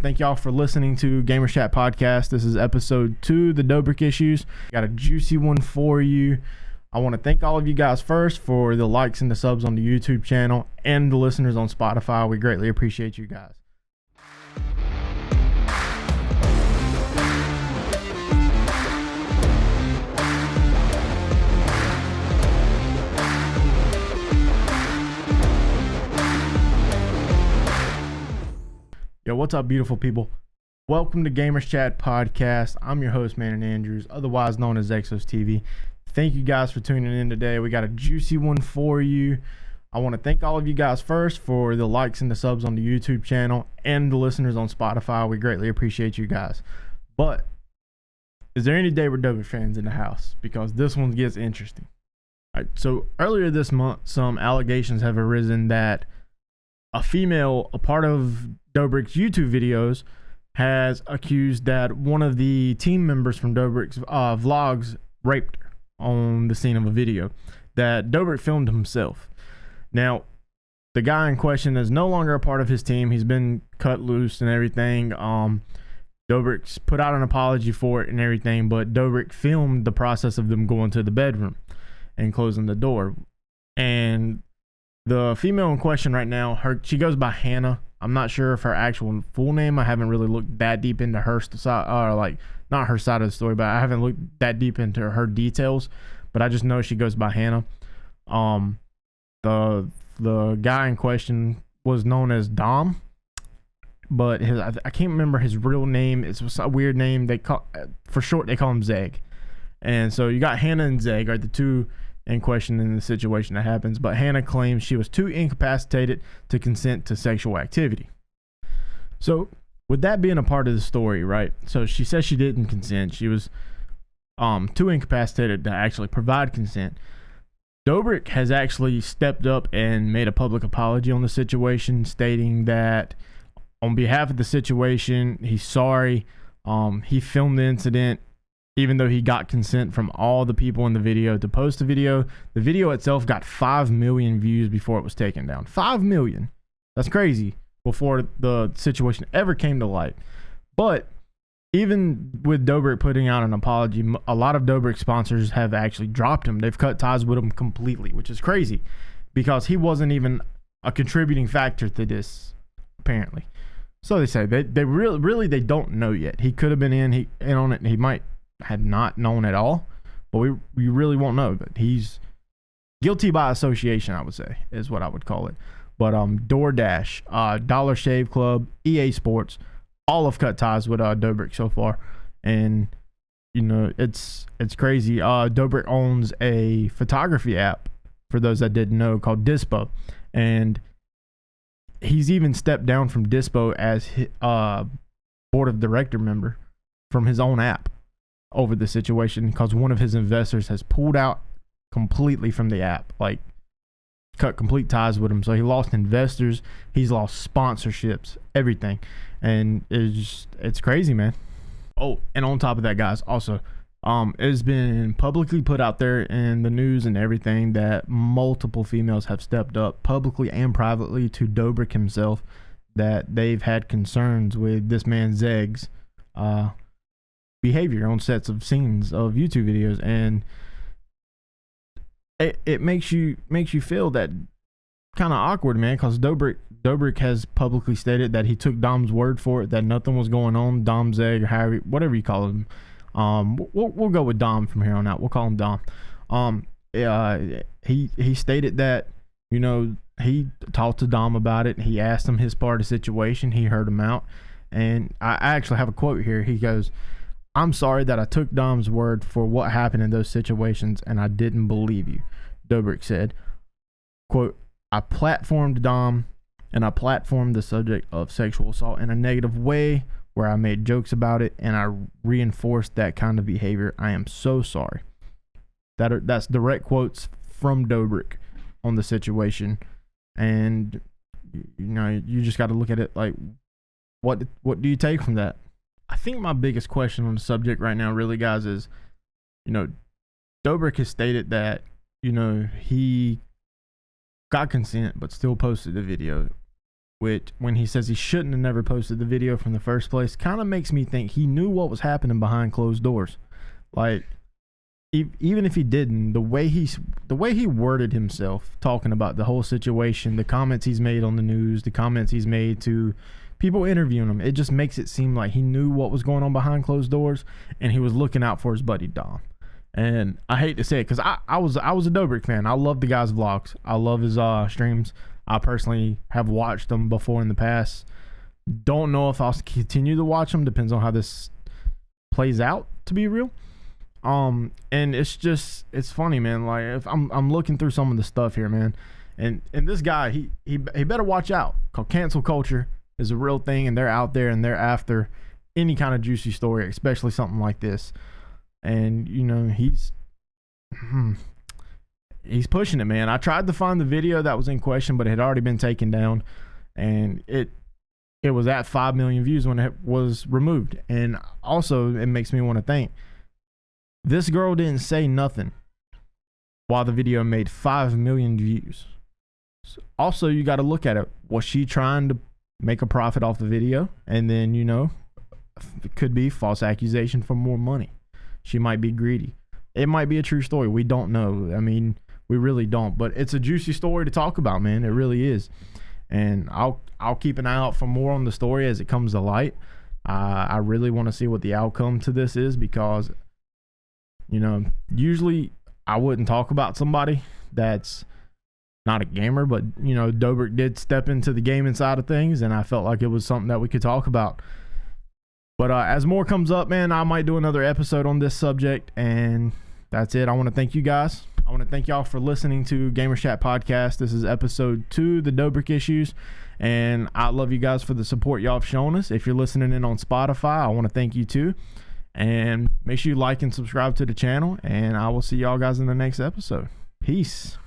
thank y'all for listening to Gamers Chat Podcast. This is episode 2, the Dobrik issues. Got a juicy one for you. I want to thank all of you guys first for the likes and the subs on the YouTube channel and the listeners on Spotify. We greatly appreciate you guys. Yo, what's up, beautiful people? Welcome to Gamers Chat Podcast. I'm your host, Manon Andrews, otherwise known as Exos TV. Thank you guys for tuning in today. We got a juicy one for you. I want to thank all of you guys first for the likes and the subs on the YouTube channel and the listeners on Spotify. We greatly appreciate you guys. But is there any David Dobrik fans in the house? Because this one gets interesting. All right, so earlier this month, some allegations have arisen that a female, a part of Dobrik's YouTube videos, has accused that one of the team members from Dobrik's vlogs raped her on the scene of a video that Dobrik filmed himself. Now, the guy in question is no longer a part of his team. He's been cut loose and everything. Dobrik's put out an apology for it and everything, but Dobrik filmed the process of them going to the bedroom and closing the door. And the female in question right now, she goes by Hannah. I'm not sure if her actual full name. I haven't really looked that deep into her side, or like not her side of the story, but I haven't looked that deep into her details. But I just know she goes by Hannah. The guy in question was known as Dom, but I can't remember his real name. It's a weird name. For short they call him Zeg. And so you got Hannah and Zeg are the two in question in the situation that happens, but Hannah claims she was too incapacitated to consent to sexual activity. So with that being a part of the story, right? So she says she didn't consent. She was too incapacitated to actually provide consent. Dobrik has actually stepped up and made a public apology on the situation, stating that on behalf of the situation, he's sorry. He filmed the incident. Even though he got consent from all the people in the video to post the video itself got 5 million views before it was taken down. 5 million. That's crazy. Before the situation ever came to light. But even with Dobrik putting out an apology, a lot of Dobrik sponsors have actually dropped him. They've cut ties with him completely, which is crazy because he wasn't even a contributing factor to this, apparently. So they say they really they don't know yet. He could have been in on it, and he might had not known at all, but we really won't know. But he's guilty by association, I would say, is what I would call it. But DoorDash, Dollar Shave Club, EA Sports, all have cut ties with Dobrik so far, and you know it's crazy. Dobrik owns a photography app, for those that didn't know, called Dispo, and he's even stepped down from Dispo as board of director member from his own app over the situation because one of his investors has pulled out completely from the app, like cut complete ties with him. So he lost investors, he's lost sponsorships, everything, and it's crazy, man. Oh, and on top of that, guys, also it's been publicly put out there in the news and everything that multiple females have stepped up publicly and privately to Dobrik himself that they've had concerns with this man Zeg's behavior on sets of scenes of YouTube videos, and it makes you feel that kind of awkward, man, because Dobrik has publicly stated that he took Dom's word for it, that nothing was going on. Dom, Zeg, or whatever you call him. We'll go with Dom from here on out. We'll call him Dom. He stated that, you know, he talked to Dom about it. He asked him his part of the situation. He heard him out, and I actually have a quote here. He goes, "I'm sorry that I took Dom's word for what happened in those situations, and I didn't believe you," Dobrik said. Quote, "I platformed Dom, and I platformed the subject of sexual assault in a negative way where I made jokes about it, and I reinforced that kind of behavior. I am so sorry." That's direct quotes from Dobrik on the situation. And, you know, you just got to look at it like, what do you take from that? I think my biggest question on the subject right now, really, guys, is, you know, Dobrik has stated that, you know, he got consent but still posted the video. which when he says he shouldn't have never posted the video from the first place, kind of makes me think he knew what was happening behind closed doors. Like, even if he didn't, the way he worded himself, talking about the whole situation, the comments he's made on the news, the comments he's made to people interviewing him, it just makes it seem like he knew what was going on behind closed doors, and he was looking out for his buddy Dom. And I hate to say it, because I was a Dobrik fan. I love the guy's vlogs. I love his streams. I personally have watched them before in the past. Don't know if I'll continue to watch them. Depends on how this plays out, to be real. And it's funny, man. Like, if I'm looking through some of the stuff here, man, and this guy, he better watch out. Cause cancel culture is a real thing, and they're out there and they're after any kind of juicy story, especially something like this. And you know, he's pushing it, man. I tried to find the video that was in question, but it had already been taken down, and it was at 5 million views when it was removed. And also, it makes me want to think, this girl didn't say nothing while the video made 5 million views. Also, you got to look at it. Was she trying to make a profit off the video? And then, you know, it could be false accusation for more money. She might be greedy. It might be a true story. We don't know. I mean, we really don't. But it's a juicy story to talk about, man. It really is. And I'll keep an eye out for more on the story as it comes to light. I really want to see what the outcome to this is, because, you know, usually I wouldn't talk about somebody that's not a gamer, but, you know, Dobrik did step into the gaming side of things, and I felt like it was something that we could talk about. But as more comes up, man, I might do another episode on this subject, and that's it. I want to thank you guys. I want to thank y'all for listening to Gamers Chat Podcast. This is episode 2, the Dobrik issues, and I love you guys for the support y'all have shown us. If you're listening in on Spotify, I want to thank you too. And make sure you like and subscribe to the channel, and I will see y'all guys in the next episode. Peace.